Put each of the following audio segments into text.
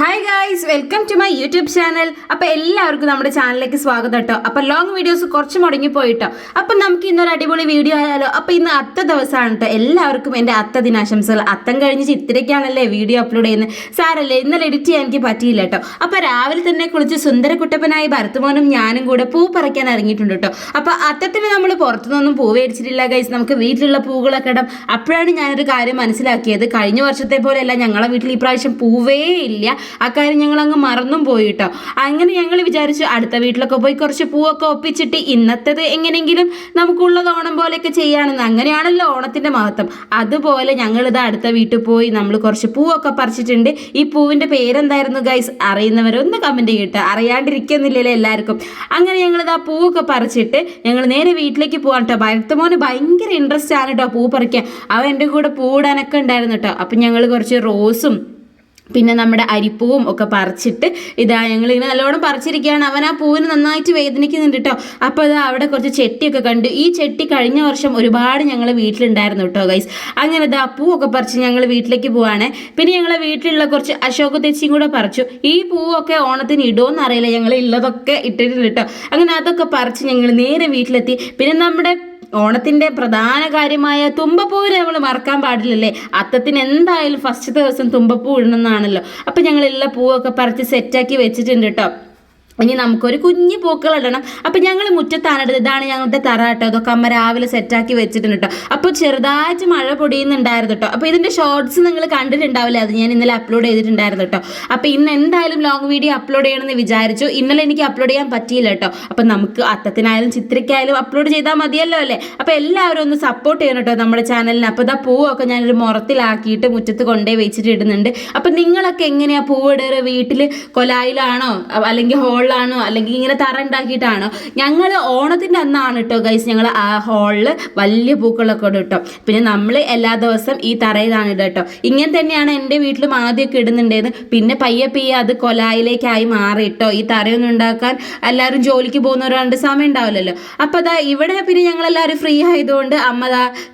Hi guys, welcome to my YouTube channel. അപ്പോൾ എല്ലാവർക്കും നമ്മുടെ ചാനലിലേക്ക് സ്വാഗതം കേട്ടോ. അപ്പോൾ ലോങ് വീഡിയോസ് കുറച്ച് മുടങ്ങിപ്പോയിട്ടോ. അപ്പം നമുക്ക് ഇന്നൊരു അടിപൊളി വീഡിയോ ആയാലോ. അപ്പോൾ ഇന്ന് അത്ത ദിവസമാണ് കേട്ടോ. എല്ലാവർക്കും എൻ്റെ അത്ത ദിനാശംസകൾ. അത്തം കഴിഞ്ഞ് ചിത്തിരയ്ക്കാണല്ലേ വീഡിയോ അപ്ലോഡ് ചെയ്യുന്നത്. സാരല്ലേ, ഇന്നലെ എഡിറ്റ് ചെയ്യാൻ എനിക്ക് പറ്റിയില്ല കേട്ടോ. അപ്പോൾ രാവിലെ തന്നെ കുളിച്ച് സുന്ദരക്കുട്ടപ്പനായി ഭരത്തുമോനും ഞാനും കൂടെ പൂ പറിക്കാൻ ഇറങ്ങിയിട്ടുണ്ട് കേട്ടോ. അപ്പോൾ അത്തത്തിന് നമ്മൾ പുറത്തുനിന്നൊന്നും പൂ മേടിച്ചിട്ടില്ല ഗൈസ്. നമുക്ക് വീട്ടിലുള്ള പൂകളൊക്കെ ഇടാം. അപ്പോഴാണ് ഞാനൊരു കാര്യം മനസ്സിലാക്കിയത്. കഴിഞ്ഞ വർഷത്തെ പോലെയല്ല, ഞങ്ങളെ വീട്ടിൽ ഈ പ്രാവശ്യം പൂവേ ഇല്ല. ആ കാര്യം ഞങ്ങൾ അങ്ങ് മറന്നും പോയിട്ടോ. അങ്ങനെ ഞങ്ങൾ വിചാരിച്ചു അടുത്ത വീട്ടിലൊക്കെ പോയി കുറച്ച് പൂവൊക്കെ ഒപ്പിച്ചിട്ട് ഇന്നത്തേത് എങ്ങനെയെങ്കിലും നമുക്കുള്ളത് ഓണം പോലെയൊക്കെ ചെയ്യാണെന്ന്. അങ്ങനെയാണല്ലോ ഓണത്തിന്റെ മഹത്വം. അതുപോലെ ഞങ്ങളിത് അടുത്ത വീട്ടിൽ പോയി നമ്മൾ കുറച്ച് പൂവൊക്കെ പറിച്ചിട്ടുണ്ട്. ഈ പൂവിന്റെ പേരെന്തായിരുന്നു ഗൈസ്? അറിയുന്നവരൊന്ന് കമന്റ് ചെയ്യട്ടെ. അറിയാണ്ടിരിക്കുന്നില്ലല്ലോ എല്ലാവർക്കും. അങ്ങനെ ഞങ്ങളിത് ആ പൂവൊക്കെ പറിച്ചിട്ട് ഞങ്ങൾ നേരെ വീട്ടിലേക്ക് പോകാൻ കേട്ടോ. ഭരത്തുമോന് ഭയങ്കര ഇൻട്രസ്റ്റ് ആണ് കേട്ടോ പൂ പറിക്കാൻ. അവൻ എൻ്റെ കൂടെ പൂടാനൊക്കെ ഉണ്ടായിരുന്നു കേട്ടോ. അപ്പം ഞങ്ങൾ കുറച്ച് റോസും പിന്നെ നമ്മുടെ അരിപ്പൂവും ഒക്കെ പറിച്ചിട്ട് ഇതാ ഞങ്ങളിങ്ങനെ നല്ലോണം പറിച്ചിരിക്കുകയാണ്. അവൻ ആ പൂവിന് നന്നായിട്ട് വേദനിക്കുന്നുണ്ട് കേട്ടോ. അപ്പോൾ അത് അവിടെ കുറച്ച് ചെട്ടിയൊക്കെ കണ്ടു. ഈ ചെട്ടി കഴിഞ്ഞ വർഷം ഒരുപാട് ഞങ്ങൾ വീട്ടിലുണ്ടായിരുന്നു കേട്ടോ ഗൈസ്. അങ്ങനെ ഇതാ പൂവൊക്കെ പറിച്ച് ഞങ്ങൾ വീട്ടിലേക്ക് പോവാണ്. പിന്നെ ഞങ്ങളെ വീട്ടിലുള്ള കുറച്ച് അശോക തെച്ചിയും കൂടെ പറിച്ചു. ഈ പൂവൊക്കെ ഓണത്തിന് ഇടുമോയെന്ന് അറിയില്ല, ഞങ്ങൾ ഉള്ളതൊക്കെ ഇട്ടിട്ടുണ്ട് കേട്ടോ. അങ്ങനെ അതൊക്കെ പറിച്ച് ഞങ്ങൾ നേരെ വീട്ടിലെത്തി. പിന്നെ നമ്മുടെ ഓണത്തിന്റെ പ്രധാന കാര്യമായ തുമ്പപ്പൂവിനെ നമ്മൾ മറക്കാൻ പാടില്ലല്ലേ. അത്തത്തിന് എന്തായാലും ഫസ്റ്റ് ദിവസം തുമ്പപ്പൂ ഇടണമെന്നാണല്ലോ. അപ്പം ഞങ്ങൾ എല്ലാ പൂവൊക്കെ പറിച്ച് സെറ്റാക്കി വെച്ചിട്ടുണ്ട് കേട്ടോ. ഇനി നമുക്കൊരു കുഞ്ഞു പൂക്കൾ ഇടണം. അപ്പം ഞങ്ങൾ മുറ്റത്താണിടുന്നത്. ഇതാണ് ഞങ്ങളുടെ തറ കേട്ടോ. അതൊക്കെ അമ്മ രാവിലെ സെറ്റാക്കി വെച്ചിട്ടുണ്ട് കേട്ടോ. അപ്പോൾ ചെറുതായിട്ട് മഴ പൊടിയുന്നുണ്ടായിരുന്നു കേട്ടോ. അപ്പോൾ ഇതിൻ്റെ ഷോർട്സ് നിങ്ങൾ കണ്ടിട്ടുണ്ടാവില്ല, അത് ഞാൻ ഇന്നലെ അപ്ലോഡ് ചെയ്തിട്ടുണ്ടായിരുന്നു കേട്ടോ. അപ്പോൾ ഇന്ന് എന്തായാലും ലോങ് വീഡിയോ അപ്ലോഡ് ചെയ്യണമെന്ന് വിചാരിച്ചു. ഇന്നലെ എനിക്ക് അപ്ലോഡ് ചെയ്യാൻ പറ്റിയില്ല കേട്ടോ. അപ്പം നമുക്ക് അത്തത്തിനായാലും ചിത്രയ്ക്കായാലും അപ്ലോഡ് ചെയ്താൽ മതിയല്ലോ അല്ലേ. അപ്പോൾ എല്ലാവരും ഒന്ന് സപ്പോർട്ട് ചെയ്യണം കേട്ടോ നമ്മുടെ ചാനലിന്. അപ്പോൾ ഇതാ പൂവൊക്കെ ഞാനൊരു മുറത്തിലാക്കിയിട്ട് മുറ്റത്ത് കൊണ്ടേ വെച്ചിട്ട് ഇടുന്നുണ്ട്. അപ്പം നിങ്ങളൊക്കെ എങ്ങനെയാണ് പൂവിടുക? വീട്ടിൽ കൊലായിലാണോ അല്ലെങ്കിൽ ഹോളിലാണോ അല്ലെങ്കിൽ ഇങ്ങനെ തറ ഉണ്ടാക്കിയിട്ടാണോ? ഞങ്ങൾ ഓണത്തിൻ്റെ അന്നാണ് കേട്ടോ ഗൈസ് ഞങ്ങൾ ആ ഹോളിൽ വലിയ പൂക്കളൊക്കെ ഇടും കേട്ടോ. പിന്നെ നമ്മൾ എല്ലാ ദിവസവും ഈ തറയിലാണ് ഇടുക കേട്ടോ. ഇങ്ങനെ തന്നെയാണ് എൻ്റെ വീട്ടിലും ആദ്യമൊക്കെ ഇടുന്നുണ്ടായിരുന്നു. പിന്നെ പയ്യെ അത് കൊലായിലേക്കായി മാറി കേട്ടോ. ഈ തറയൊന്നും ഉണ്ടാക്കാൻ എല്ലാവരും ജോലിക്ക് പോകുന്നവരാണ്ട് സമയം ഉണ്ടാവില്ലല്ലോ. അപ്പോൾ അതാ ഇവിടെ പിന്നെ ഞങ്ങളെല്ലാവരും ഫ്രീ ആയതുകൊണ്ട് അമ്മ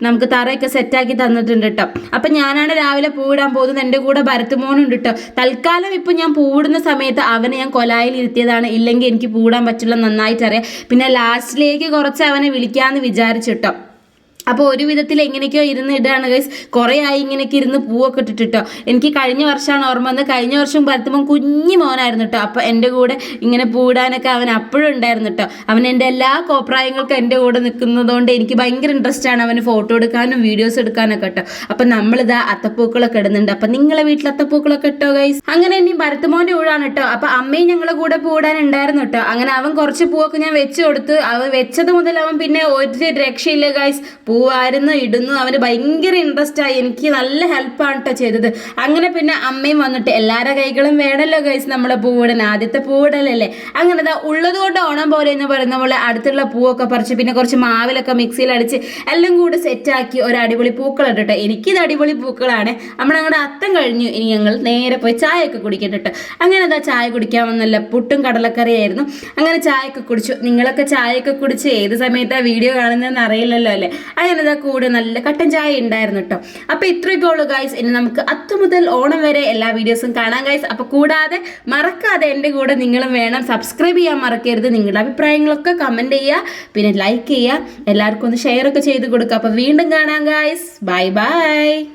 നമുക്ക് തറയൊക്കെ സെറ്റാക്കി തന്നിട്ടുണ്ട് കേട്ടോ. അപ്പം ഞാനാണ് രാവിലെ പൂവിടാൻ പോകുന്നത്. എൻ്റെ കൂടെ ഭരത്തുമോനുണ്ട് കേട്ടോ. തൽക്കാലം ഇപ്പം ഞാൻ പൂവിടുന്ന സമയത്ത് അവനെ ഞാൻ കൊലായിൽ ഇരുത്തിയതാണ്. ഇല്ലെങ്കിൽ എനിക്ക് പൂടാൻ പറ്റില്ല, നന്നായിട്ട് അറിയാം. പിന്നെ ലാസ്റ്റിലേക്ക് കുറച്ച് അവനെ വിളിക്കാമെന്ന് വിചാരിച്ചിട്ടോ. അപ്പോൾ ഒരു വിധത്തിൽ എങ്ങനെയൊക്കെയോ ഇരുന്ന് ഇടുകയാണ് ഗൈസ്. കുറേ ആയി ഇങ്ങനെയൊക്കെ ഇരുന്ന് പൂവൊക്കെ ഇട്ടിട്ടോ. എനിക്ക് കഴിഞ്ഞ വർഷമാണ് ഓർമ്മ വന്നത്. കഴിഞ്ഞ വർഷം ഭരത്തുമ്പോൾ കുഞ്ഞു മോനായിരുന്നു കേട്ടോ. അപ്പോൾ എൻ്റെ കൂടെ ഇങ്ങനെ പൂടാനൊക്കെ അവൻ അപ്പോഴും ഉണ്ടായിരുന്നു കേട്ടോ. അവൻ എൻ്റെ എല്ലാ കോപ്രായങ്ങൾക്കും എൻ്റെ കൂടെ നിൽക്കുന്നതുകൊണ്ട് എനിക്ക് ഭയങ്കര ഇൻട്രസ്റ്റ് ആണ് അവന് ഫോട്ടോ എടുക്കാനും വീഡിയോസ് എടുക്കാനൊക്കെ കേട്ടോ. അപ്പം നമ്മളിതാ അത്തപ്പൂക്കളൊക്കെ ഇടുന്നുണ്ട്. അപ്പം നിങ്ങളെ വീട്ടിൽ അത്തപ്പൂക്കളൊക്കെ ഇട്ടോ ഗൈസ്. അങ്ങനെ ഇനി ഭരത്തുമോൻ്റെ ഊഴാണ് കേട്ടോ. അപ്പം അമ്മയും ഞങ്ങളെ കൂടെ പൂടാനുണ്ടായിരുന്നു കേട്ടോ. അങ്ങനെ അവൻ കുറച്ച് പൂവൊക്കെ ഞാൻ വെച്ച് കൊടുത്ത്. അവൻ വെച്ചത് മുതൽ അവൻ പിന്നെ ഒരു രക്ഷയില്ല ഗൈസ്. പൂവായിരുന്നു ഇടുന്നു. അവന് ഭയങ്കര ഇൻട്രസ്റ്റ് ആയി. എനിക്ക് നല്ല ഹെൽപ്പാണ് കേട്ടോ ചെയ്തത്. അങ്ങനെ പിന്നെ അമ്മയും വന്നിട്ട് എല്ലാവരുടെ കൈകളും വേണമല്ലോ ഗൈസ് നമ്മളെ പൂവിടൻ. ആദ്യത്തെ പൂവിടലല്ലേ. അങ്ങനെ ഇതാ ഉള്ളത് കൊണ്ട് ഓണം പോലെ എന്ന് പറയുന്ന പോലെ അടുത്തുള്ള പൂവൊക്കെ പറിച്ച് പിന്നെ കുറച്ച് മാവിലൊക്കെ മിക്സിയിൽ അടിച്ച് എല്ലാം കൂടി സെറ്റാക്കി ഒരു അടിപൊളി പൂക്കൾ ഇട്ടിട്ട്. എനിക്കിത് അടിപൊളി പൂക്കളാണ്. നമ്മളങ്ങോട്ട് അത്തം കഴിഞ്ഞു. ഇനി ഞങ്ങൾ നേരെ പോയി ചായയൊക്കെ കുടിക്കട്ടോ. അങ്ങനെ അതാ ചായ കുടിക്കാൻ വന്നല്ല. പുട്ടും കടലക്കറിയായിരുന്നു. അങ്ങനെ ചായയൊക്കെ കുടിച്ചു. നിങ്ങളൊക്കെ ചായയൊക്കെ കുടിച്ച് ഏത് സമയത്താണ് വീഡിയോ കാണുന്നതെന്ന് അറിയില്ലല്ലോ അല്ലേ. അങ്ങനെ ഇതാ കൂടെ നല്ല കട്ടൻ ചായ ഉണ്ടായിരുന്നു കേട്ടോ. അപ്പോൾ ഇത്രയൊക്കെ ഉള്ളൂ ഗൈസ്. ഇനി നമുക്ക് അത്ത് മുതൽ ഓണം വരെ എല്ലാ വീഡിയോസും കാണാം ഗൈസ്. അപ്പോൾ കൂടാതെ മറക്കാതെ എൻ്റെ കൂടെ നിങ്ങളും വേണം. സബ്സ്ക്രൈബ് ചെയ്യാൻ മറക്കരുത്. നിങ്ങളുടെ അഭിപ്രായങ്ങളൊക്കെ കമൻറ്റ് ചെയ്യുക, പിന്നെ ലൈക്ക് ചെയ്യുക, എല്ലാവർക്കും ഒന്ന് ഷെയർ ഒക്കെ ചെയ്ത് കൊടുക്കുക. അപ്പോൾ വീണ്ടും കാണാം ഗൈസ്. Bye bye.